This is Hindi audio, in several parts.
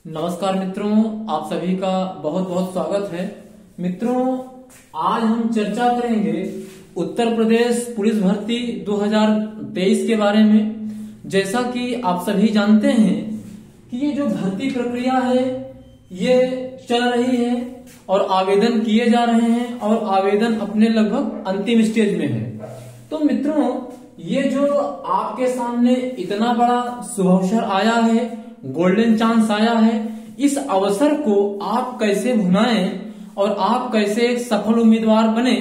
नमस्कार मित्रों, आप सभी का बहुत बहुत स्वागत है। मित्रों, आज हम चर्चा करेंगे उत्तर प्रदेश पुलिस भर्ती 2023 के बारे में। जैसा कि आप सभी जानते हैं कि ये जो भर्ती प्रक्रिया है ये चल रही है और आवेदन किए जा रहे हैं और आवेदन अपने लगभग अंतिम स्टेज में है। तो मित्रों, ये जो आपके सामने इतना बड़ा शुभ अवसर आया है, गोल्डन चांस आया है, इस अवसर को आप कैसे भुनाएं और आप कैसे एक सफल उम्मीदवार बने,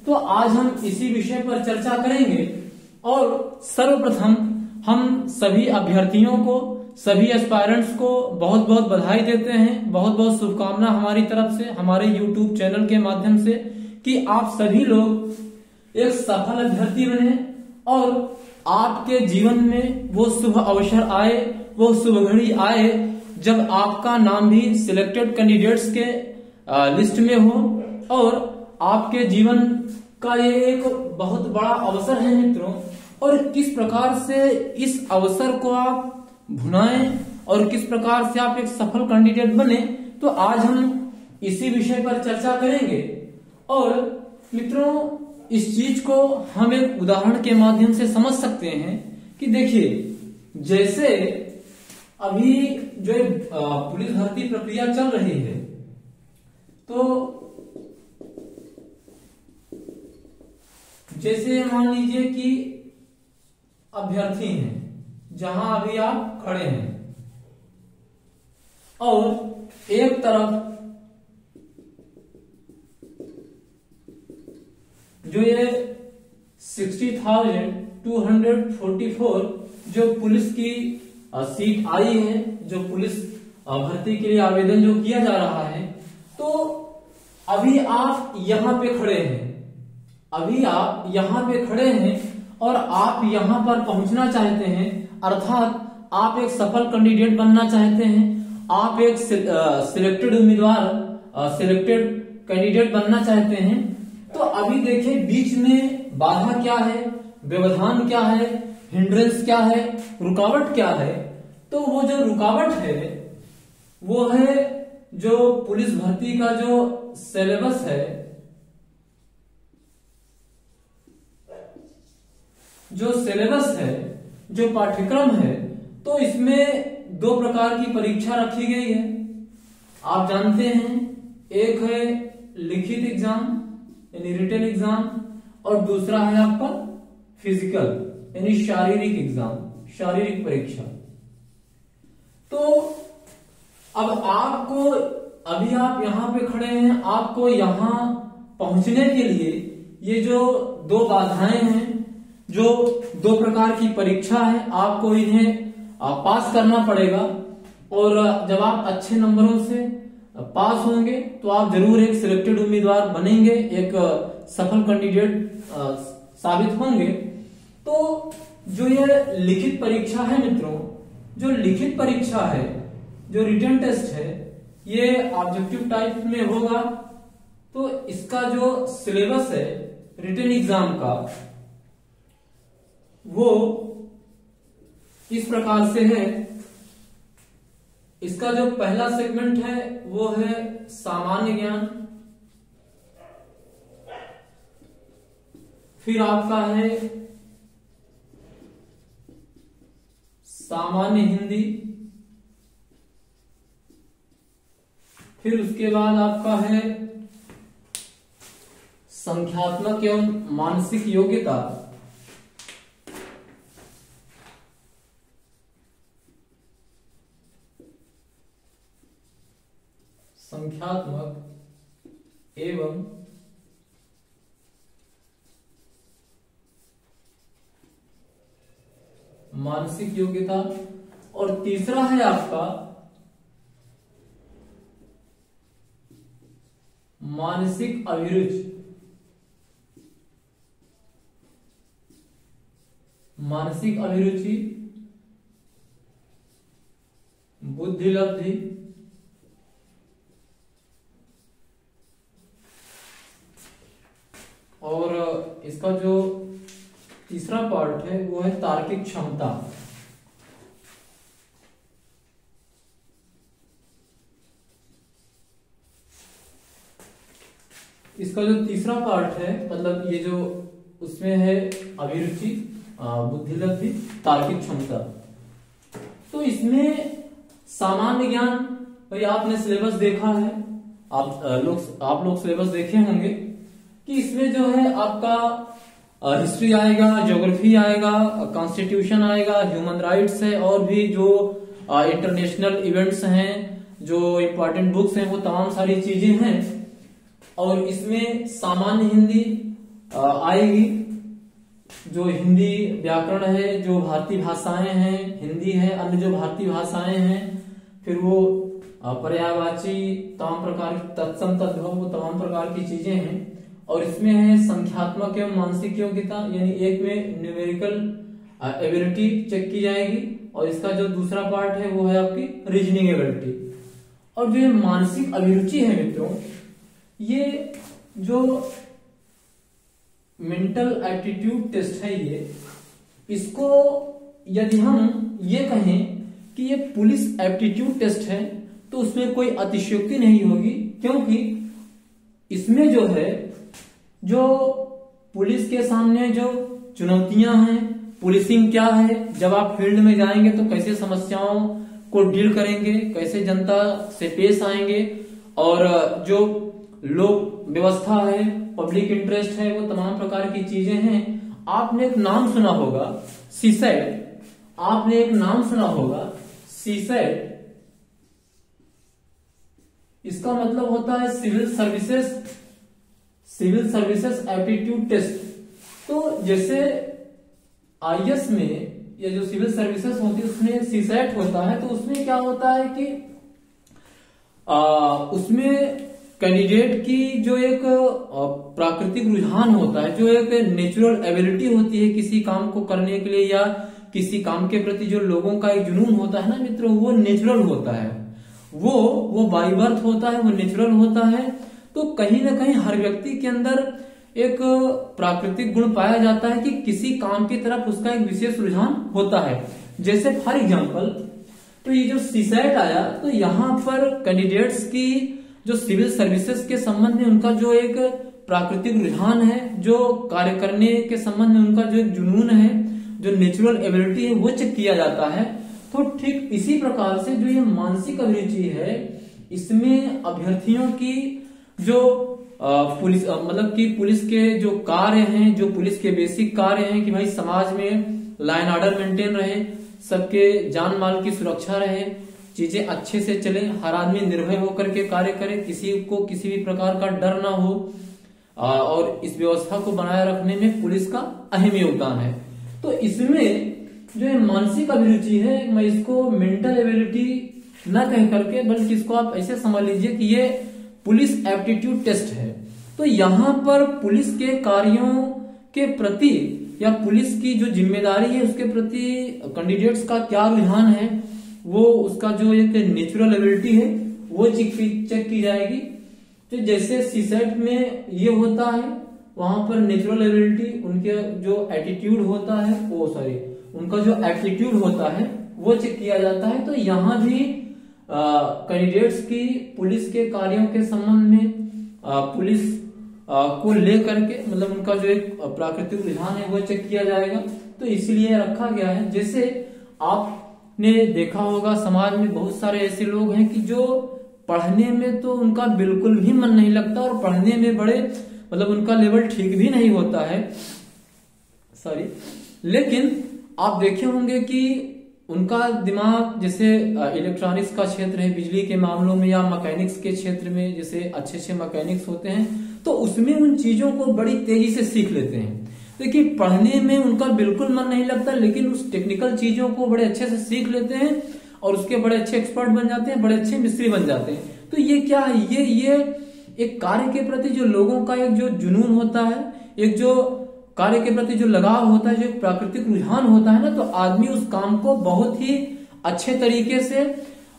तो आज हम इसी विषय पर चर्चा करेंगे। और सर्वप्रथम हम सभी अभ्यर्थियों को, सभी एस्पायरेंट्स को बहुत बहुत बधाई देते हैं, बहुत बहुत शुभकामना हमारी तरफ से, हमारे YouTube चैनल के माध्यम से, कि आप सभी लोग एक सफल अभ्यर्थी बने और आपके जीवन में वो शुभ अवसर आए, वो शुभ घड़ी आए जब आपका नाम भी सिलेक्टेड कैंडिडेट्स के लिस्ट में हो। और आपके जीवन का ये एक बहुत बड़ा अवसर है मित्रों, और किस प्रकार से इस अवसर को आप भुनाएं और किस प्रकार से आप एक सफल कैंडिडेट बने, तो आज हम इसी विषय पर चर्चा करेंगे। और मित्रों, इस चीज को हम एक उदाहरण के माध्यम से समझ सकते हैं कि देखिए, जैसे अभी जो पुलिस भर्ती प्रक्रिया चल रही है, तो जैसे मान लीजिए कि अभ्यर्थी हैं जहां अभी आप खड़े हैं और एक तरफ जो ये 60,244 जो पुलिस की सीट आई है, जो पुलिस भर्ती के लिए आवेदन जो किया जा रहा है, तो अभी आप यहां पे खड़े हैं, अभी आप यहां पे खड़े हैं और आप यहां पर पहुंचना चाहते हैं, अर्थात आप एक सफल कैंडिडेट बनना चाहते हैं, आप एक सिलेक्टेड उम्मीदवार, सिलेक्टेड कैंडिडेट बनना चाहते हैं। तो अभी देखिए, बीच में बाधा क्या है, व्यवधान क्या है, हिंड्रेंस क्या है, रुकावट क्या है। तो वो जो रुकावट है वो है जो पुलिस भर्ती का जो सिलेबस है, जो सिलेबस है, जो पाठ्यक्रम है, तो इसमें दो प्रकार की परीक्षा रखी गई है। आप जानते हैं, एक है लिखित एग्जाम यानी रिटन एग्जाम, और दूसरा है आपका फिजिकल यानी शारीरिक एग्जाम, शारीरिक परीक्षा। तो अब आपको, अभी आप यहां पे खड़े हैं, आपको यहां पहुंचने के लिए ये जो दो बाधाएं हैं, जो दो प्रकार की परीक्षा है, आपको इन्हें पास करना पड़ेगा। और जब आप अच्छे नंबरों से पास होंगे तो आप जरूर एक सिलेक्टेड उम्मीदवार बनेंगे, एक सफल कैंडिडेट साबित होंगे। तो जो ये लिखित परीक्षा है मित्रों, जो लिखित परीक्षा है, जो रिटन टेस्ट है, ये ऑब्जेक्टिव टाइप में होगा। तो इसका जो सिलेबस है रिटन एग्जाम का, वो इस प्रकार से है। इसका जो पहला सेगमेंट है वो है सामान्य ज्ञान, फिर आपका है सामान्य हिंदी, फिर उसके बाद आपका है संख्यात्मक एवं मानसिक योग्यता, संख्यात्मक एवं मानसिक योग्यता, और तीसरा है आपका मानसिक अभिरुचि, मानसिक अभिरुचि, बुद्धिलब्धि, और इसका जो तीसरा पार्ट है वो है तार्किक क्षमता। इसका जो तीसरा पार्ट है, मतलब ये जो उसमें है अभिरुचि, बुद्धिलब्धि, तार्किक क्षमता। तो इसमें सामान्य ज्ञान, भाई आपने सिलेबस देखा है, आप लोग सिलेबस देखे होंगे कि इसमें जो है आपका हिस्ट्री आएगा, ज्योग्राफी आएगा, कॉन्स्टिट्यूशन आएगा, ह्यूमन राइट्स है, और भी जो इंटरनेशनल इवेंट्स हैं, जो इम्पोर्टेंट बुक्स हैं, वो तमाम सारी चीजें हैं। और इसमें सामान्य हिंदी आएगी, जो हिंदी व्याकरण है, जो भारतीय भाषाएं हैं, हिंदी है, अन्य जो भारतीय भाषाएं हैं, फिर वो पर्यायवाची, तमाम प्रकार की तत्सम तद्भव, वो तमाम प्रकार की चीजें हैं। और इसमें है संख्यात्मक एवं मानसिक योग्यता, यानी एक में न्यूमेरिकल एबिलिटी चेक की जाएगी, और इसका जो दूसरा पार्ट है वो है आपकी रीजनिंग एबिलिटी। और जो ये मानसिक अभिरुचि है मित्रों, ये जो मेंटल एप्टीट्यूड टेस्ट है, ये इसको यदि हम ये कहें कि ये पुलिस एप्टीट्यूड टेस्ट है, तो उसमें कोई अतिशयोक्ति नहीं होगी, क्योंकि इसमें जो है, जो पुलिस के सामने जो चुनौतियां हैं, पुलिसिंग क्या है, जब आप फील्ड में जाएंगे तो कैसे समस्याओं को डील करेंगे, कैसे जनता से पेश आएंगे, और जो लोक व्यवस्था है, पब्लिक इंटरेस्ट है, वो तमाम प्रकार की चीजें हैं। आपने एक नाम सुना होगा सीसेट, आपने एक नाम सुना होगा सीसेट। इसका मतलब होता है सिविल सर्विसेज एप्टीट्यूड टेस्ट। तो जैसे आईएएस में या जो सिविल सर्विसेज होती है उसमें सीसेट होता है, तो उसमें क्या होता है कि उसमें कैंडिडेट की जो एक प्राकृतिक रुझान होता है, जो एक नेचुरल एबिलिटी होती है किसी काम को करने के लिए, या किसी काम के प्रति जो लोगों का एक जुनून होता है ना मित्रों, वो नेचुरल होता है, वो बाय बर्थ होता है, वो नेचुरल होता है। तो कहीं ना कहीं हर व्यक्ति के अंदर एक प्राकृतिक गुण पाया जाता है कि किसी काम की तरफ उसका एक विशेष रुझान होता है। जैसे फॉर एग्जांपल, तो ये जो सीसेट आया, तो यहाँ पर कैंडिडेट्स की जो सिविल सर्विसेज के संबंध में उनका जो एक प्राकृतिक रुझान है, जो कार्य करने के संबंध में उनका जो एक जुनून है, जो नेचुरल एबिलिटी है, वो चेक किया जाता है। तो ठीक इसी प्रकार से जो ये मानसिक अभिरुचि है, इसमें अभ्यर्थियों की जो पुलिस मतलब कि पुलिस के जो कार्य हैं, जो पुलिस के बेसिक कार्य हैं कि भाई समाज में लाइन ऑर्डर मेंटेन रहे, सबके जान माल की सुरक्षा रहे, चीजें अच्छे से चले, हर आदमी निर्भय होकर के कार्य करे, किसी को किसी भी प्रकार का डर ना हो, और इस व्यवस्था को बनाए रखने में पुलिस का अहम योगदान है। तो इसमें जो ये मानसिक अभिरुचि है, मैं इसको मेंटल एबिलिटी न कह करके, बल्कि इसको आप ऐसे समझ लीजिए कि ये पुलिस एप्टीट्यूड टेस्ट है। तो यहाँ पर पुलिस के कार्यों के प्रति या पुलिस की जो जिम्मेदारी है उसके प्रति कैंडिडेट्स का क्या रुझान है, वो उसका जो एक नेचुरल एबिलिटी है वो चेक की जाएगी। तो जैसे सीसेट में ये होता है, वहां पर नेचुरल एबिलिटी, उनके जो एटीट्यूड होता है, उनका जो एप्टीट्यूड होता है वो चेक किया जाता है। तो यहाँ भी कैंडिडेट्स की पुलिस के कार्यों के संबंध में पुलिस को लेकर के, मतलब उनका जो एक प्राकृतिक रुझान है वो चेक किया जाएगा। तो इसीलिए रखा गया है। जैसे आपने देखा होगा समाज में बहुत सारे ऐसे लोग हैं कि जो पढ़ने में तो उनका बिल्कुल भी मन नहीं लगता, और पढ़ने में बड़े मतलब उनका लेवल ठीक भी नहीं होता है, लेकिन आप देखे होंगे कि उनका दिमाग, जैसे इलेक्ट्रॉनिक्स का क्षेत्र है, बिजली के मामलों में, या मैकेनिक्स के क्षेत्र में, जैसे अच्छे मैकेनिक्स होते हैं, तो उसमें उन चीजों को बड़ी तेजी से सीख लेते हैं। लेकिन पढ़ने में उनका बिल्कुल मन नहीं लगता, लेकिन उस टेक्निकल चीजों को बड़े अच्छे से सीख लेते हैं, और उसके बड़े अच्छे एक्सपर्ट बन जाते हैं, बड़े अच्छे मिस्त्री बन जाते हैं। तो ये क्या है, ये एक कार्य के प्रति जो लोगों का एक जो जुनून होता है, एक जो कार्य के प्रति जो लगाव होता है, जो एक प्राकृतिक रुझान होता है ना, तो आदमी उस काम को बहुत ही अच्छे तरीके से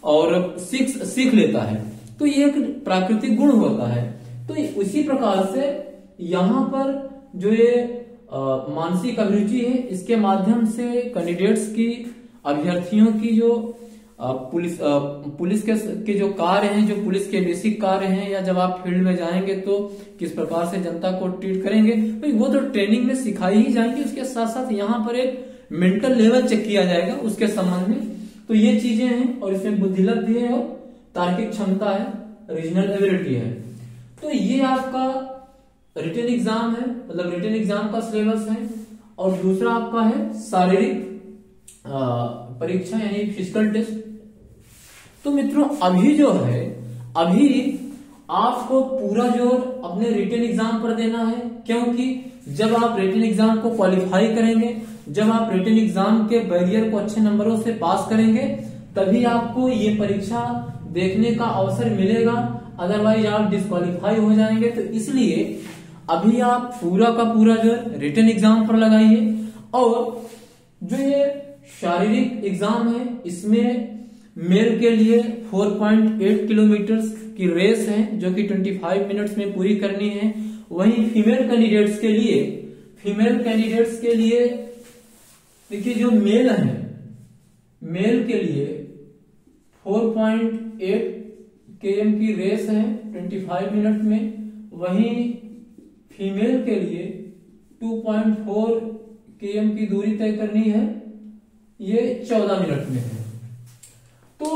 और सीख लेता है। तो ये एक प्राकृतिक गुण होता है। तो उसी प्रकार से यहाँ पर जो ये मानसिक अभिरुचि है, इसके माध्यम से कैंडिडेट्स की, अभ्यर्थियों की जो पुलिस के जो कार्य हैं, जो पुलिस के बेसिक कार्य हैं, या जब आप फील्ड में जाएंगे तो किस प्रकार से जनता को ट्रीट करेंगे, तो वो तो ट्रेनिंग में सिखाई ही जाएंगे। उसके साथ साथ यहाँ पर एक मेंटल लेवल चेक किया जाएगा उसके संबंध में। तो ये चीजें हैं, और इसमें बुद्धिलब्ध भी है और तार्किक क्षमता है, रीजनल एबिलिटी है। तो ये आपका रिटन एग्जाम है, मतलब रिटन एग्जाम का सिलेबस है। और दूसरा आपका है शारीरिक परीक्षा यानी फिजिकल टेस्ट। तो मित्रों अभी जो है, अभी आपको पूरा जोर अपने रिटन एग्जाम पर देना है, क्योंकि जब आप रिटन एग्जाम को क्वालिफाई करेंगे, जब आप रिटन एग्जाम के बैरियर को अच्छे नंबरों से पास करेंगे, तभी आपको ये परीक्षा देखने का अवसर मिलेगा। अदरवाइज आप डिस्क्वालीफाई हो जाएंगे। तो इसलिए अभी आप पूरा का पूरा जो रिटन एग्जाम पर लगाइए। और जो ये शारीरिक एग्जाम है, इसमें मेल के लिए 4.8 किलोमीटर की रेस है जो कि 25 मिनट्स में पूरी करनी है। वहीं फीमेल कैंडिडेट्स के लिए देखिए, जो मेल है, मेल के लिए 4.8 km की रेस है 25 मिनट में। वहीं फीमेल के लिए 2.4 km की दूरी तय करनी है, ये 14 मिनट में है। तो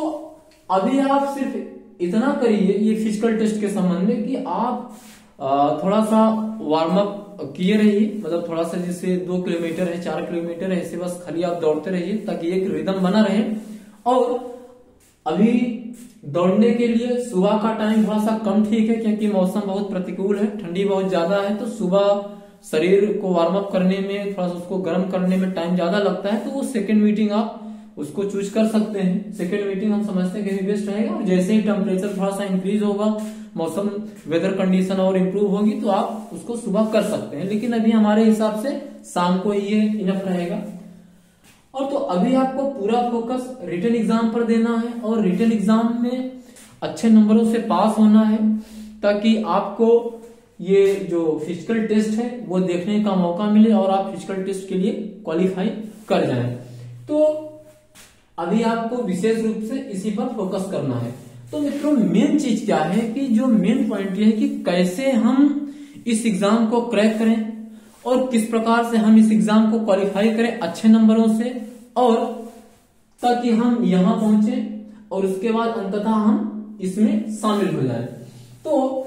अभी आप सिर्फ इतना करिए ये फिजिकल टेस्ट के संबंध में कि आप थोड़ा सा वार्म अप किए रहिए, मतलब थोड़ा सा, जैसे 2 किलोमीटर है, 4 किलोमीटर है, ऐसे बस खाली आप दौड़ते रहिए ताकि एक रिदम बना रहे। और अभी दौड़ने के लिए सुबह का टाइम थोड़ा सा कम ठीक है, क्योंकि मौसम बहुत प्रतिकूल है, ठंडी बहुत ज्यादा है। तो सुबह शरीर को वार्म अप करने में, थोड़ा सा उसको गर्म करने में टाइम ज्यादा लगता है। तो वो सेकेंड मीटिंग आप उसको चूज कर सकते हैं। सेकेंड मीटिंग हम समझते हैं कि बेस्ट रहेगा। और जैसे ही टेम्परेचर थोड़ा सा इंक्रीज होगा, मौसम वेदर कंडीशन और इम्प्रूव होगी, तो आप उसको सुबह कर सकते हैं। लेकिन अभी हमारे हिसाब से शाम को ये इनफ रहेगा। और तो अभी आपको पूरा फोकस रिटन एग्जाम पर देना है, और रिटन एग्जाम में अच्छे नंबरों से पास होना है, ताकि आपको ये जो फिजिकल टेस्ट है वो देखने का मौका मिले और आप फिजिकल टेस्ट के लिए क्वालिफाई कर जाएं। तो अभी आपको विशेष रूप से इसी पर फोकस करना है। तो मित्रों मेन चीज क्या है कि जो मेन पॉइंट ये है कि कैसे हम इस एग्जाम को क्रैक करें और किस प्रकार से हम इस एग्जाम को क्वालिफाई करें अच्छे नंबरों से, और ताकि हम यहां पहुंचे और उसके बाद अंततः हम इसमें शामिल हो जाए। तो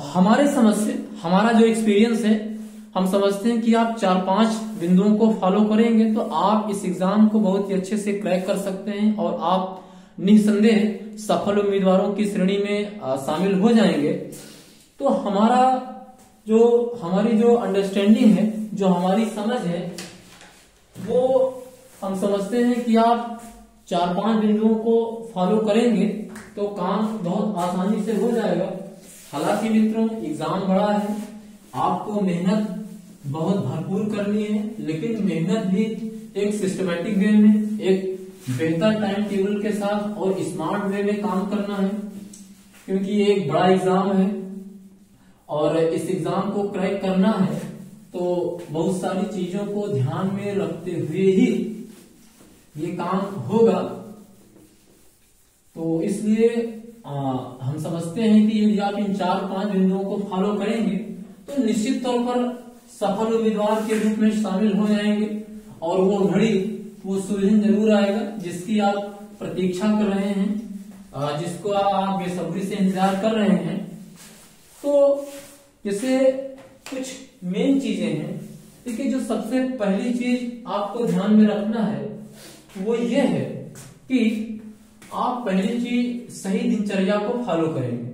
हमारे समझ से, हमारा जो एक्सपीरियंस है, हम समझते हैं कि आप 4-5 बिंदुओं को फॉलो करेंगे तो आप इस एग्जाम को बहुत ही अच्छे से क्रैक कर सकते हैं और आप निसंदेह सफल उम्मीदवारों की श्रेणी में शामिल हो जाएंगे। तो हमारी जो अंडरस्टैंडिंग है, जो हमारी समझ है, वो हम समझते हैं कि आप 4-5 बिंदुओं को फॉलो करेंगे तो काम बहुत आसानी से हो जाएगा। हालांकि मित्रों एग्जाम बड़ा है, आपको मेहनत बहुत भरपूर करनी है, लेकिन मेहनत भी एक सिस्टमैटिक वे में, एक बेहतर टाइम टेबल के साथ और स्मार्ट वे में काम करना है, क्योंकि ये एक बड़ा एग्जाम है और इस एग्जाम को क्रैक करना है तो बहुत सारी चीजों को ध्यान में रखते हुए ही ये काम होगा। तो इसलिए हम समझते हैं कि यदि आप इन 4-5 बिंदुओं को फॉलो करेंगे तो निश्चित तौर पर सफल उम्मीदवार के रूप में शामिल हो जाएंगे, और वो घड़ी, वो सुदिन जरूर आएगा जिसकी आप प्रतीक्षा कर रहे हैं, जिसको आप बेसब्री से इंतजार कर रहे हैं। तो जैसे कुछ मेन चीजें हैं, देखिए जो सबसे पहली चीज आपको ध्यान में रखना है वो ये है कि आप पहली चीज सही दिनचर्या को फॉलो करेंगे।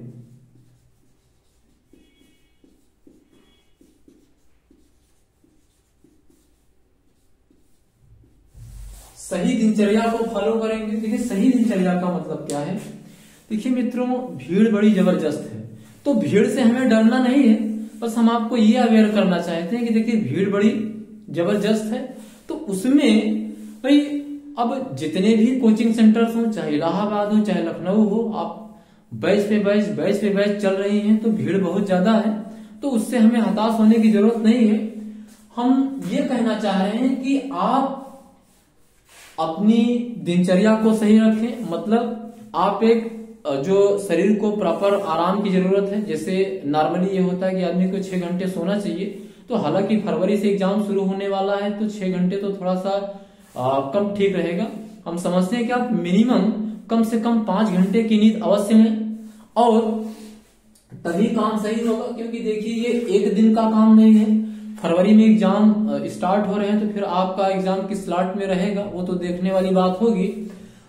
सही दिनचर्या को फॉलो करेंगे। देखिए सही दिनचर्या का मतलब क्या है? देखिए मित्रों भीड़ बड़ी जबरदस्त है, तो भीड़ से हमें डरना नहीं है, बस हम आपको ये अवेयर करना चाहते हैं कि देखिए भीड़ बड़ी जबरदस्त है। तो उसमें भाई अब जितने भी कोचिंग सेंटर्स हो, चाहे इलाहाबाद हो चाहे लखनऊ हो, आप बैच पे बैच चल रही हैं, तो भीड़ बहुत ज्यादा है। तो उससे हमें हताश होने की जरूरत नहीं है। हम ये कहना चाह रहे हैं कि आप अपनी दिनचर्या को सही रखें, मतलब आप एक जो शरीर को प्रॉपर आराम की जरूरत है, जैसे नॉर्मली ये होता है कि आदमी को 6 घंटे सोना चाहिए, तो हालांकि फरवरी से एग्जाम शुरू होने वाला है तो 6 घंटे तो थोड़ा सा कम ठीक रहेगा। हम समझते हैं कि आप मिनिमम कम से कम 5 घंटे की नींद अवश्य लें और तभी काम सही होगा, क्योंकि देखिए ये एक दिन का काम नहीं है। फरवरी में एग्जाम स्टार्ट हो रहे हैं तो फिर आपका एग्जाम किस स्लॉट में रहेगा वो तो देखने वाली बात होगी।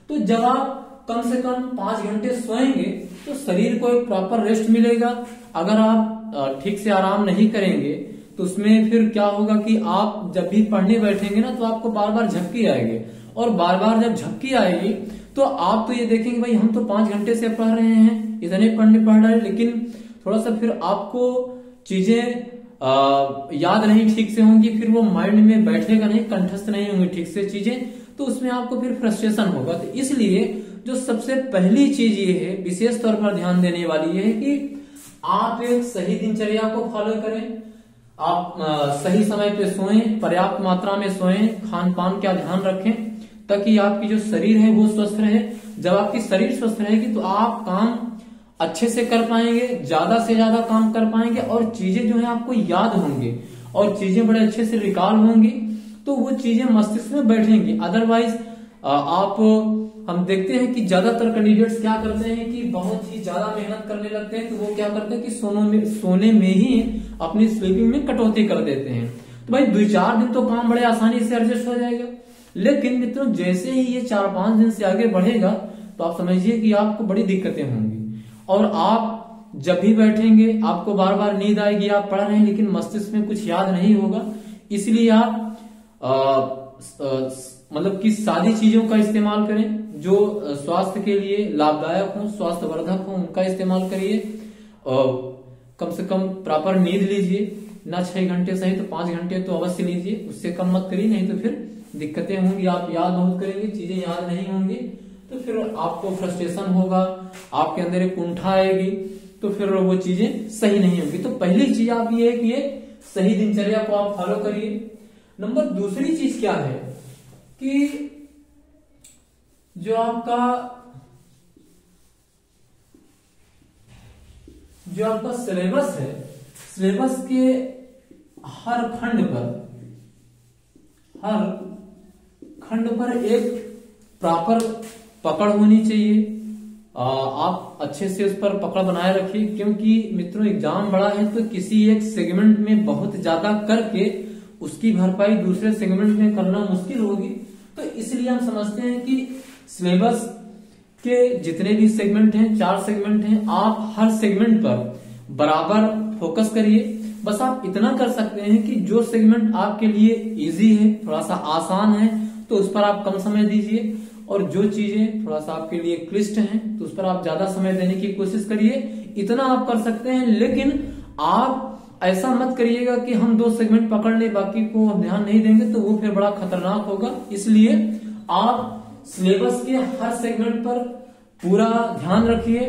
तो जब आप कम से कम 5 घंटे सोएंगे तो शरीर को एक प्रॉपर रेस्ट मिलेगा। अगर आप ठीक से आराम नहीं करेंगे तो उसमें फिर क्या होगा कि आप जब भी पढ़ने बैठेंगे ना तो आपको बार बार झपकी आएगी, और बार बार जब झपकी आएगी तो आप तो ये देखेंगे भाई हम तो 5 घंटे से पढ़ रहे हैं, इतने पढ़ रहे हैं, लेकिन थोड़ा सा फिर आपको चीजें याद नहीं ठीक से होंगी, फिर वो माइंड में बैठेगा नहीं, कंठस्थ नहीं होंगी ठीक से चीजें, तो उसमें आपको फिर फ्रस्ट्रेशन होगा। तो इसलिए जो सबसे पहली चीज ये है, विशेष तौर पर ध्यान देने वाली ये है कि आप एक सही दिनचर्या को फॉलो करें। आप सही समय पे सोएं, पर्याप्त मात्रा में सोएं, खान पान का ध्यान रखें ताकि आपकी जो शरीर है वो स्वस्थ रहे। जब आपकी शरीर स्वस्थ रहेगी तो आप काम अच्छे से कर पाएंगे, ज्यादा से ज्यादा काम कर पाएंगे और चीजें जो है आपको याद होंगी और चीजें बड़े अच्छे से रिकॉल होंगी, तो वो चीजें मस्तिष्क में बैठेंगी। अदरवाइज हम देखते हैं कि ज्यादातर कैंडिडेट्स क्या करते हैं कि बहुत ही ज्यादा मेहनत करने लगते हैं, तो वो क्या करते हैं कि सोने में ही अपनी स्लीपिंग में कटौती कर देते हैं। तो भाई 2-4 दिन तो काम बड़े आसानी से एडजस्ट हो जाएगा, लेकिन मित्रों जैसे ही ये 4-5 दिन से आगे बढ़ेगा तो आप समझिए कि आपको बड़ी दिक्कतें होंगी और आप जब भी बैठेंगे आपको बार बार नींद आएगी। आप पढ़ रहे हैं लेकिन मस्तिष्क में कुछ याद नहीं होगा, इसलिए आप मतलब कि सादी चीजों का इस्तेमाल करें जो स्वास्थ्य के लिए लाभदायक हो, स्वास्थ्यवर्धक हो, उनका इस्तेमाल करिए। कम से कम प्रॉपर नींद लीजिए, ना 6 घंटे सही तो 5 घंटे तो अवश्य लीजिए, उससे कम मत करिए, नहीं तो फिर दिक्कतें होंगी। आप याद बहुत करेंगे, चीजें याद नहीं होंगी तो फिर आपको फ्रस्ट्रेशन होगा, आपके अंदर एक कुंठा आएगी, तो फिर वो चीजें सही नहीं होंगी। तो पहली चीज आप ये है कि ये सही दिनचर्या को आप फॉलो करिए। नंबर दूसरी चीज क्या है कि जो आपका सिलेबस है, सिलेबस के हर खंड पर एक प्रॉपर पकड़ होनी चाहिए। आप अच्छे से उस पर पकड़ बनाए रखिए, क्योंकि मित्रों एग्जाम बड़ा है तो किसी एक सेगमेंट में बहुत ज्यादा करके उसकी भरपाई दूसरे सेगमेंट में करना मुश्किल होगी। तो इसलिए हम समझते हैं कि सिलेबस के जितने भी सेगमेंट हैं, 4 सेगमेंट हैं, आप हर सेगमेंट पर बराबर फोकस करिए। बस आप इतना कर सकते हैं कि जो सेगमेंट आपके लिए इजी है, थोड़ा सा आसान है, तो उस पर आप कम समय दीजिए, और जो चीजें थोड़ा सा आपके लिए क्लिष्ट हैं तो उस पर आप ज्यादा समय देने की कोशिश करिए। इतना आप कर सकते हैं, लेकिन आप ऐसा मत करिएगा कि हम 2 सेगमेंट पकड़ ले बाकी को हम ध्यान नहीं देंगे, तो वो फिर बड़ा खतरनाक होगा। इसलिए आप सिलेबस के हर सेगमेंट पर पूरा ध्यान रखिए,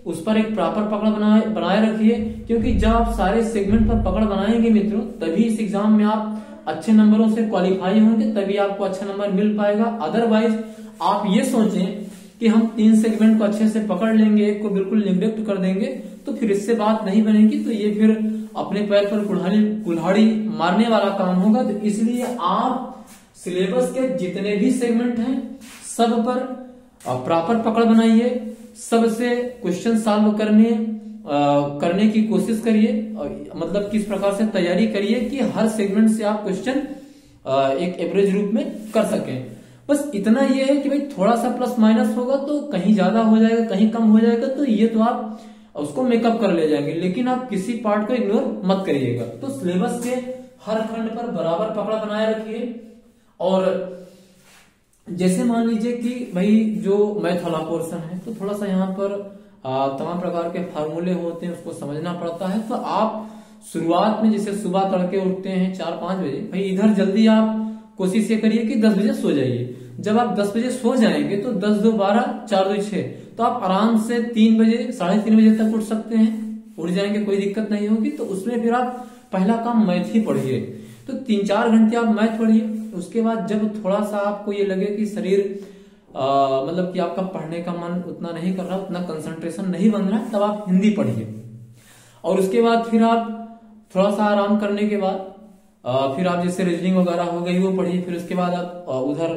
उस पर एक प्रॉपर पकड़ बनाए रखिए, क्योंकि जब आप सारे सेगमेंट पर पकड़ बनाएंगे मित्रों तभी इस एग्जाम में आप अच्छे नंबरों से क्वालिफाई होंगे, तभी आपको अच्छा नंबर मिल पाएगा। अदरवाइज आप ये सोचें कि हम 3 सेगमेंट को अच्छे से पकड़ लेंगे, एक को बिल्कुल निग्लेक्ट कर देंगे, तो फिर इससे बात नहीं बनेगी, तो ये फिर अपने पैर पर कुल्हाड़ी मारने वाला काम होगा। तो इसलिए आप सिलेबस के जितने भी सेगमेंट हैं सब पर प्रॉपर पकड़ बनाइए, सबसे क्वेश्चन सॉल्व करने की कोशिश करिए, मतलब किस प्रकार से तैयारी करिए कि हर सेगमेंट से आप क्वेश्चन एक एवरेज रूप में कर सकें। बस इतना ये है कि भाई थोड़ा सा प्लस माइनस होगा तो कहीं ज्यादा हो जाएगा, कहीं कम हो जाएगा, तो ये तो आप उसको मेकअप कर ले जाएंगे, लेकिन आप किसी पार्ट को इग्नोर मत करिएगा। तो सिलेबस के हर खंड पर बराबर पकड़ बनाए रखिए। और जैसे मान लीजिए कि भाई जो मैथ वाला पोर्शन है तो थोड़ा सा यहाँ पर तमाम प्रकार के फार्मूले होते हैं, उसको समझना पड़ता है। तो आप शुरुआत में जैसे सुबह तड़के उठते हैं 4-5 बजे, भाई इधर जल्दी आप कोशिश ये करिए कि 10 बजे सो जाइए। जब आप 10 बजे सो जाएंगे तो 10 2 12 4 2 6, तो आप आराम से 3 बजे 3:30 बजे तक उठ सकते हैं, उठ जाएंगे, कोई दिक्कत नहीं होगी। तो उसमें फिर आप पहला काम मैथ ही पढ़िए, तो 3-4 घंटे आप मैथ पढ़िए, उसके बाद जब थोड़ा सा आपको ये लगे कि शरीर मतलब कि आपका पढ़ने का मन उतना नहीं कर रहा, उतना कंसंट्रेशन नहीं बन रहा, तब आप हिंदी पढ़िए। और उसके बाद फिर आप थोड़ा सा आराम करने के बाद फिर आप जैसे रीजनिंग वगैरह हो गई वो पढ़िए। फिर उसके बाद आप उधर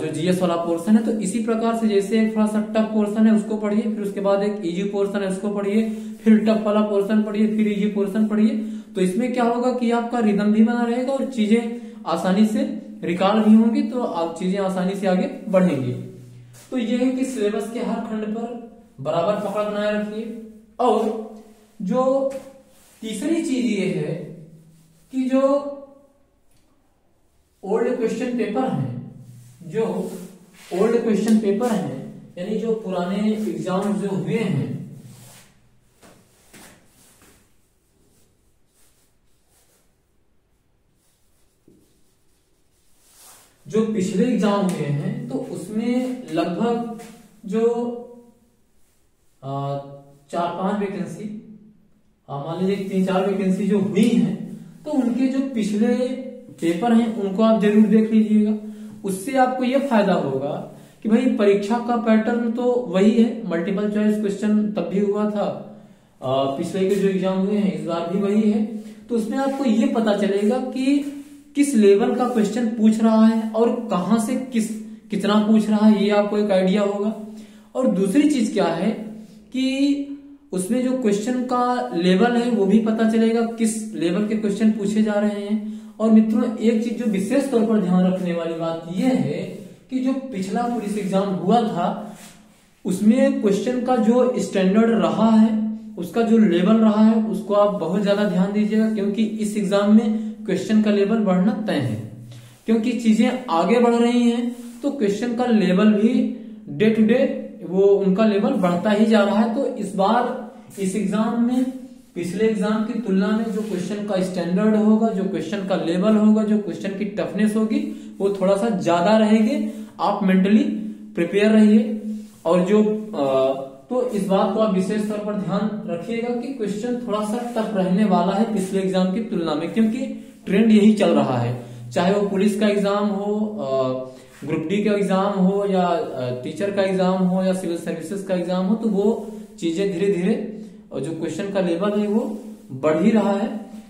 जो जीएस वाला पोर्शन है, तो इसी प्रकार से जैसे एक थोड़ा सा टफ पोर्शन है उसको पढ़िए, फिर उसके बाद एक इजी पोर्शन है उसको पढ़िए, फिर टफ वाला पोर्शन पढ़िए, फिर इजी पोर्शन पढ़िए। तो इसमें क्या होगा कि आपका रिदम भी बना रहेगा और चीजें आसानी से रिकॉल भी होंगी, तो आप चीजें आसानी से आगे बढ़ेंगी। तो ये है कि सिलेबस के हर खंड पर बराबर पकड़ बनाए रखिए। और जो तीसरी चीज ये है कि जो ओल्ड क्वेश्चन पेपर हैं, जो ओल्ड क्वेश्चन पेपर हैं, यानी जो पुराने एग्जाम जो हुए हैं, जो पिछले एग्जाम हुए हैं, तो उसमें लगभग जो 4-5 वैकेंसी, मान लीजिए 3-4 वैकेंसी जो हुई हैं, तो उनके जो पिछले पेपर हैं उनको आप जरूर देख लीजिएगा। उससे आपको यह फायदा होगा कि भाई परीक्षा का पैटर्न तो वही है, मल्टीपल चॉइस क्वेश्चन तब भी हुआ था, पिछले के जो एग्जाम हुए हैं इस बार भी वही है। तो उसमें आपको ये पता चलेगा कि किस लेवल का क्वेश्चन पूछ रहा है और कहां से कितना पूछ रहा है, ये आपको एक आइडिया होगा। और दूसरी चीज क्या है कि उसमें जो क्वेश्चन का लेवल है वो भी पता चलेगा, किस लेवल के क्वेश्चन पूछे जा रहे हैं। और मित्रों एक चीज जो विशेष तौर पर ध्यान रखने वाली बात यह है कि जो पिछला पुलिस एग्जाम हुआ था उसमें क्वेश्चन का जो स्टैंडर्ड रहा है, उसका जो लेवल रहा है, उसको आप बहुत ज्यादा ध्यान दीजिएगा, क्योंकि इस एग्जाम में क्वेश्चन का लेवल बढ़ना तय है। क्योंकि चीजें आगे बढ़ रही हैं तो क्वेश्चन का लेवल भी डे टू डे वो उनका लेवल बढ़ता ही जा रहा है। तो इस बार इस एग्जाम में पिछले एग्जाम की तुलना में जो क्वेश्चन का स्टैंडर्ड होगा, जो क्वेश्चन का लेवल होगा, जो क्वेश्चन की टफनेस होगी, वो थोड़ा सा ज्यादा रहेगी। आप मेंटली प्रिपेयर रहिए। और जो तो इस बात को आप विशेष तौर पर ध्यान रखिएगा कि क्वेश्चन थोड़ा सा टफ रहने वाला है पिछले एग्जाम की तुलना में, क्योंकि ट्रेंड यही चल रहा है। चाहे वो पुलिस का एग्जाम हो, ग्रुप डी का एग्जाम हो, या टीचर का एग्जाम हो, या सिविल सर्विसेज का एग्जाम हो, तो वो चीजें धीरे धीरे और जो क्वेश्चन का लेवल है वो बढ़ ही रहा है।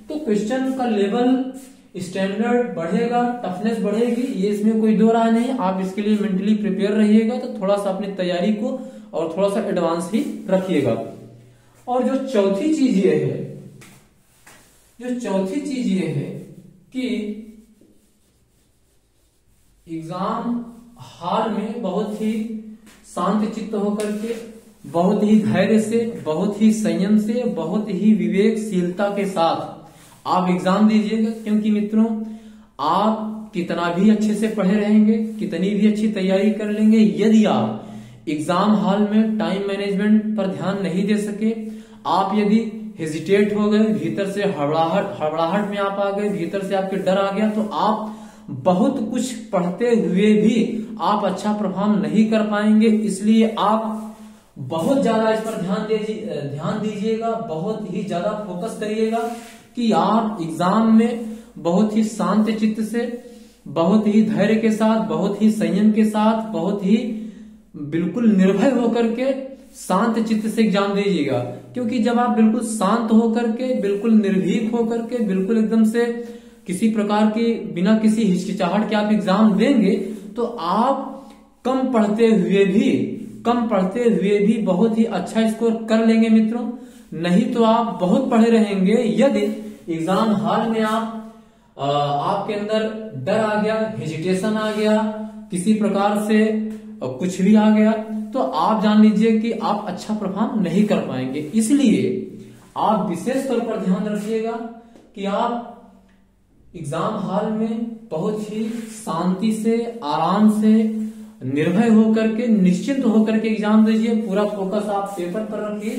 तो क्वेश्चन का लेवल स्टैंडर्ड बढ़ेगा, टफनेस बढ़ेगी, ये इसमें कोई दो राय नहीं। आप इसके लिए मेंटली प्रिपेयर रहिएगा, तो थोड़ा सा अपनी तैयारी को और थोड़ा सा एडवांस ही रखिएगा। और जो चौथी चीज ये है, कि एग्जाम हॉल में बहुत ही शांत चित्त होकर के, बहुत ही धैर्य से, बहुत ही संयम से, बहुत ही विवेकशीलता के साथ आप एग्जाम दीजिएगा। क्योंकि मित्रों आप कितना भी अच्छे से पढ़े रहेंगे, कितनी भी अच्छी तैयारी कर लेंगे, यदि आप एग्जाम हॉल में टाइम मैनेजमेंट पर ध्यान नहीं दे सके, आप यदि हेजिटेट हो गए, भीतर से हड़बड़ाहट में आप आ गए, भीतर से आपके डर आ गया, तो आप बहुत कुछ पढ़ते हुए भी आप अच्छा परफॉर्म नहीं कर पाएंगे। इसलिए आप बहुत ज्यादा इस पर ध्यान दीजिएगा, बहुत ही ज्यादा फोकस करिएगा कि आप एग्जाम में बहुत ही शांत चित्त से, बहुत ही धैर्य के साथ, बहुत ही संयम के साथ, बहुत ही बिल्कुल निर्भय होकर के शांत चित्त से एग्जाम दीजिएगा। क्योंकि जब आप बिल्कुल शांत होकर के, बिल्कुल निर्भीक होकर के, बिल्कुल एकदम से किसी प्रकार की बिना किसी हिचकिचाहट के आप एग्जाम देंगे, तो आप कम पढ़ते हुए भी बहुत ही अच्छा स्कोर कर लेंगे मित्रों। नहीं तो आप बहुत पढ़े रहेंगे, यदि एग्जाम हॉल में आपके अंदर डर आ गया, हेजिटेशन आ गया, किसी प्रकार से कुछ भी आ गया, तो आप जान लीजिए कि आप अच्छा परफॉर्म नहीं कर पाएंगे। इसलिए आप विशेष तौर पर ध्यान रखिएगा कि आप एग्जाम हॉल में बहुत ही शांति से, आराम से, निर्भय होकर के, निश्चिंत होकर के एग्जाम दीजिए। पूरा फोकस आप पेपर पर रखिए,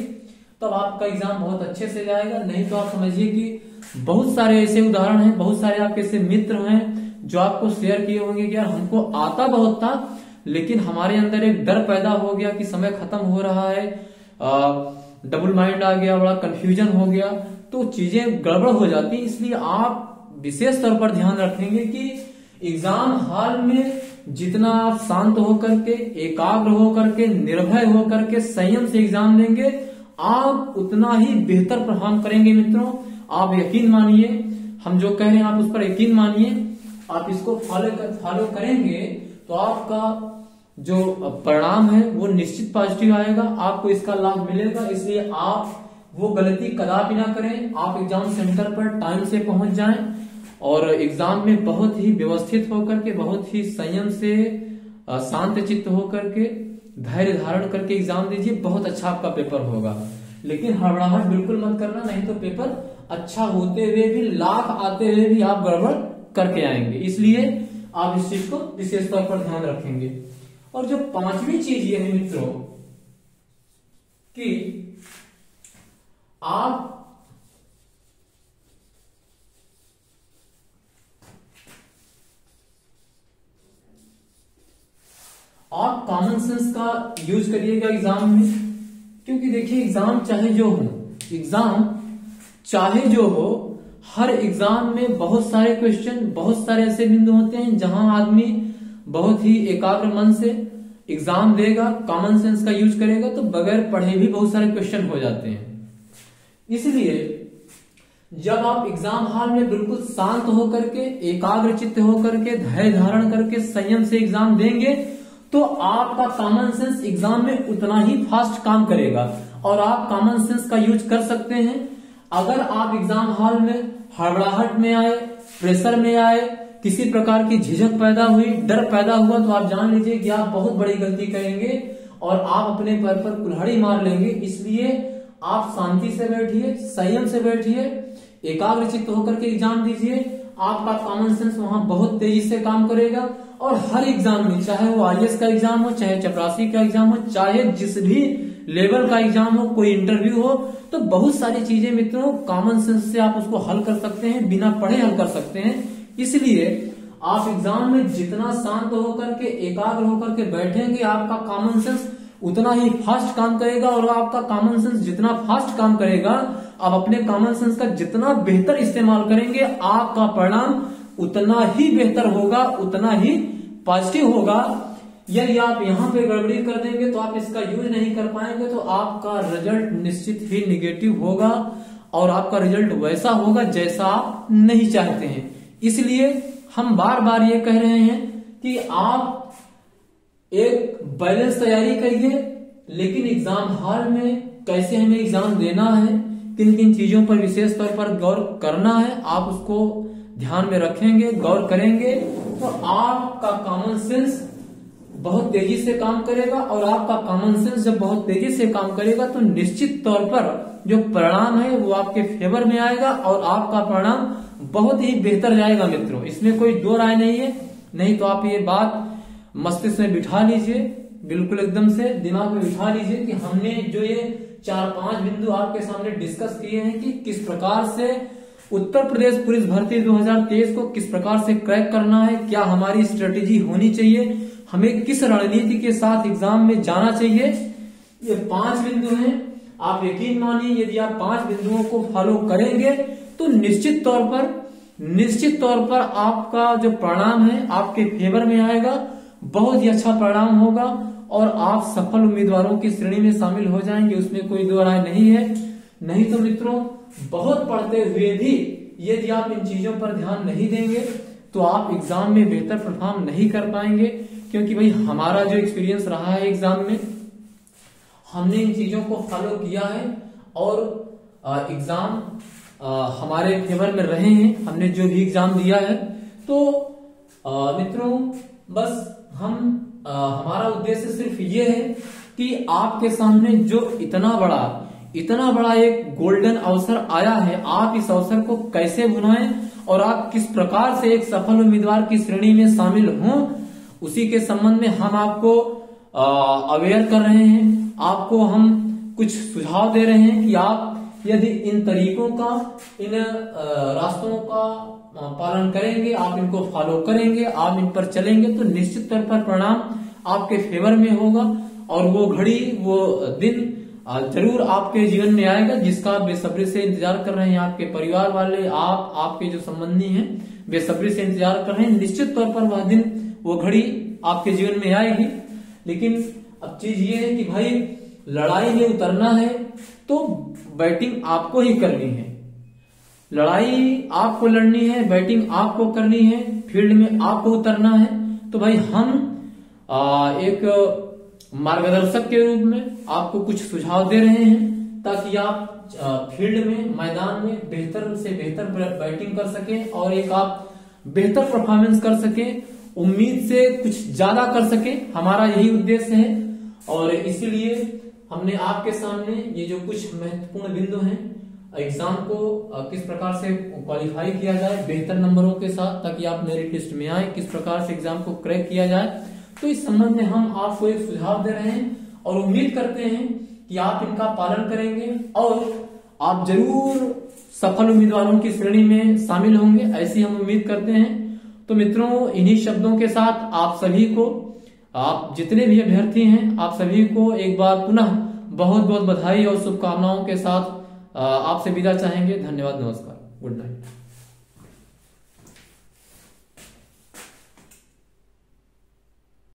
तब आपका एग्जाम बहुत अच्छे से जाएगा। नहीं तो आप समझिए कि बहुत सारे ऐसे उदाहरण हैं, बहुत सारे आपके ऐसे मित्र हैं जो आपको शेयर किए होंगे कि यार हमको आता बहुत था, लेकिन हमारे अंदर एक डर पैदा हो गया कि समय खत्म हो रहा है, डबल माइंड आ गया, बड़ा कंफ्यूजन हो गया, तो चीजें गड़बड़ हो जाती। इसलिए आप विशेष तौर पर ध्यान रखेंगे कि एग्जाम हॉल में जितना आप शांत होकर के, एकाग्र होकर के, निर्भय होकर के, संयम से एग्जाम देंगे, आप उतना ही बेहतर परफॉर्म करेंगे मित्रों। आप यकीन मानिए, हम जो कह रहे हैं आप उस पर यकीन मानिए। आप इसको फॉलो करेंगे तो आपका जो परिणाम है वो निश्चित पॉजिटिव आएगा, आपको इसका लाभ मिलेगा। इसलिए आप वो गलती कदापि ना करें। आप एग्जाम सेंटर पर टाइम से पहुंच जाएं और एग्जाम में बहुत ही व्यवस्थित होकर के, बहुत ही संयम से, शांत चित्त होकर के, धैर्य धारण करके एग्जाम दीजिए। बहुत अच्छा आपका पेपर होगा। लेकिन हड़बड़ाहट बिल्कुल मत करना, नहीं तो पेपर अच्छा होते हुए भी, लाख आते हुए भी आप गड़बड़ करके आएंगे। इसलिए आप इस चीज को विशेष तौर पर ध्यान रखेंगे। और जो पांचवी चीज ये है मित्रों कि आप कॉमन सेंस का यूज करिएगा एग्जाम में। क्योंकि देखिए एग्जाम चाहे जो हो, हर एग्जाम में बहुत सारे क्वेश्चन, बहुत सारे ऐसे बिंदु होते हैं जहां आदमी बहुत ही एकाग्र मन से एग्जाम देगा, कॉमन सेंस का यूज करेगा तो बगैर पढ़े भी बहुत सारे क्वेश्चन हो जाते हैं। इसलिए जब आप एग्जाम हॉल में बिल्कुल शांत होकर के, एकाग्र चित्त होकर के, धैर्य धारण करके, संयम से एग्जाम देंगे तो आपका कॉमन सेंस एग्जाम में उतना ही फास्ट काम करेगा। और आप कॉमन सेंस का यूज कर सकते हैं। अगर आप एग्जाम हॉल में हड़बड़ाहट में आए, प्रेशर में आए, किसी प्रकार की झिझक पैदा हुई, डर पैदा हुआ, तो आप जान लीजिए कि आप बहुत बड़ी गलती करेंगे और आप अपने पैर पर कुल्हाड़ी मार लेंगे। इसलिए आप शांति से बैठिए, संयम से बैठिए, एकाग्र चित्त होकर के एग्जाम दीजिए। आपका कॉमन सेंस वहां बहुत तेजी से काम करेगा। और हर एग्जाम में, चाहे वो आईएएस का एग्जाम हो, चाहे चपरासी का एग्जाम हो, चाहे जिस भी लेवल का एग्जाम हो, कोई इंटरव्यू हो, तो बहुत सारी चीजें मित्रों कॉमन सेंस से आप उसको हल कर सकते हैं, बिना पढ़े हल कर सकते हैं। इसलिए आप एग्जाम में जितना शांत होकर के, एकाग्र होकर के बैठेंगे, आपका कॉमन सेंस उतना ही फास्ट काम करेगा। और आपका कॉमन सेंस जितना फास्ट काम करेगा, आप अपने कॉमन सेंस का जितना बेहतर इस्तेमाल करेंगे, आपका परिणाम उतना ही बेहतर होगा, उतना ही पॉजिटिव होगा। यदि आप यहाँ पे गड़बड़ी कर देंगे तो आप इसका यूज नहीं कर पाएंगे, तो आपका रिजल्ट निश्चित ही निगेटिव होगा और आपका रिजल्ट वैसा होगा जैसा आप नहीं चाहते हैं। इसलिए हम बार बार ये कह रहे हैं कि आप एक बैलेंस तैयारी करिए, लेकिन एग्जाम हॉल में कैसे हमें एग्जाम देना है, किन किन चीजों पर विशेष तौर पर गौर करना है, आप उसको ध्यान में रखेंगे, गौर करेंगे, तो आपका कॉमन सेंस बहुत तेजी से काम करेगा। और आपका कॉमन सेंस जब बहुत तेजी से काम करेगा तो निश्चित तौर पर जो परिणाम है वो आपके फेवर में आएगा और आपका परिणाम बहुत ही बेहतर जाएगा मित्रों। इसमें कोई दो राय नहीं है। नहीं तो आप ये बात मस्तिष्क में बिठा लीजिए, बिल्कुल एकदम से दिमाग में बिठा लीजिए कि हमने जो ये 4-5 बिंदु आपके सामने डिस्कस किए हैं कि किस प्रकार से उत्तर प्रदेश पुलिस भर्ती 2023 को किस प्रकार से क्रैक करना है, क्या हमारी स्ट्रेटेजी होनी चाहिए, हमें किस रणनीति के साथ एग्जाम में जाना चाहिए। ये 5 बिंदु हैं। आप यकीन मानिए यदि आप 5 बिंदुओं को फॉलो करेंगे तो निश्चित तौर पर आपका जो परिणाम है आपके फेवर में आएगा, बहुत ही अच्छा परिणाम होगा और आप सफल उम्मीदवारों की श्रेणी में शामिल हो जाएंगे, उसमें कोई दो राय नहीं है। नहीं तो मित्रों बहुत पढ़ते हुए भी यदि आप इन चीजों पर ध्यान नहीं देंगे तो आप एग्जाम में बेहतर परफॉर्म नहीं कर पाएंगे। क्योंकि भाई हमारा जो एक्सपीरियंस रहा है एग्जाम में, हमने इन चीजों को फॉलो किया है और एग्जाम हमारे फेवर में रहे हैं, हमने जो भी एग्जाम दिया है। तो मित्रों बस हमारा उद्देश्य सिर्फ ये है कि आपके सामने जो इतना बड़ा एक गोल्डन अवसर आया है, आप इस अवसर को कैसे भुनाएं और आप किस प्रकार से एक सफल उम्मीदवार की श्रेणी में शामिल हों, उसी के संबंध में हम आपको अवेयर कर रहे हैं। आपको हम कुछ सुझाव दे रहे हैं कि आप यदि इन तरीकों का, इन रास्तों का पालन करेंगे, आप इनको फॉलो करेंगे, आप इन पर चलेंगे तो निश्चित तौर पर परिणाम आपके फेवर में होगा और वो घड़ी, वो दिन जरूर आपके जीवन में आएगा, जिसका आप बेसब्री से इंतजार कर रहे हैं। आपके परिवार वाले, आपके जो संबंधी हैं बेसब्री से इंतजार कर रहे हैं। निश्चित तौर पर वह दिन, वो घड़ी आपके जीवन में आएगी। लेकिन अब चीज ये है कि भाई लड़ाई में उतरना है तो बैटिंग आपको ही करनी है। लड़ाई आपको लड़नी है, बैटिंग आपको करनी है, फील्ड में आपको उतरना है। तो भाई हम एक मार्गदर्शक के रूप में आपको कुछ सुझाव दे रहे हैं ताकि आप फील्ड में, मैदान में बेहतर से बेहतर बैटिंग कर सकें और एक आप बेहतर परफॉर्मेंस कर सकें, उम्मीद से कुछ ज्यादा कर सकें। हमारा यही उद्देश्य है और इसीलिए हमने आपके सामने ये जो कुछ महत्वपूर्ण बिंदु हैं, एग्जाम को किस प्रकार से क्वालिफाई किया जाए बेहतर नंबरों के साथ ताकि आप मेरिट लिस्ट में आए, किस प्रकार से एग्जाम को क्रैक किया जाए, तो इस संबंध में हम आपको एक सुझाव दे रहे हैं और उम्मीद करते हैं कि आप इनका पालन करेंगे और आप जरूर सफल उम्मीदवारों की श्रेणी में शामिल होंगे, ऐसी हम उम्मीद करते हैं। तो मित्रों, इन्हीं शब्दों के साथ आप सभी को, आप जितने भी अभ्यर्थी हैं, आप सभी को एक बार पुनः बहुत बहुत बधाई और शुभकामनाओं के साथ आपसे विदा चाहेंगे। धन्यवाद, नमस्कार, गुड नाइट।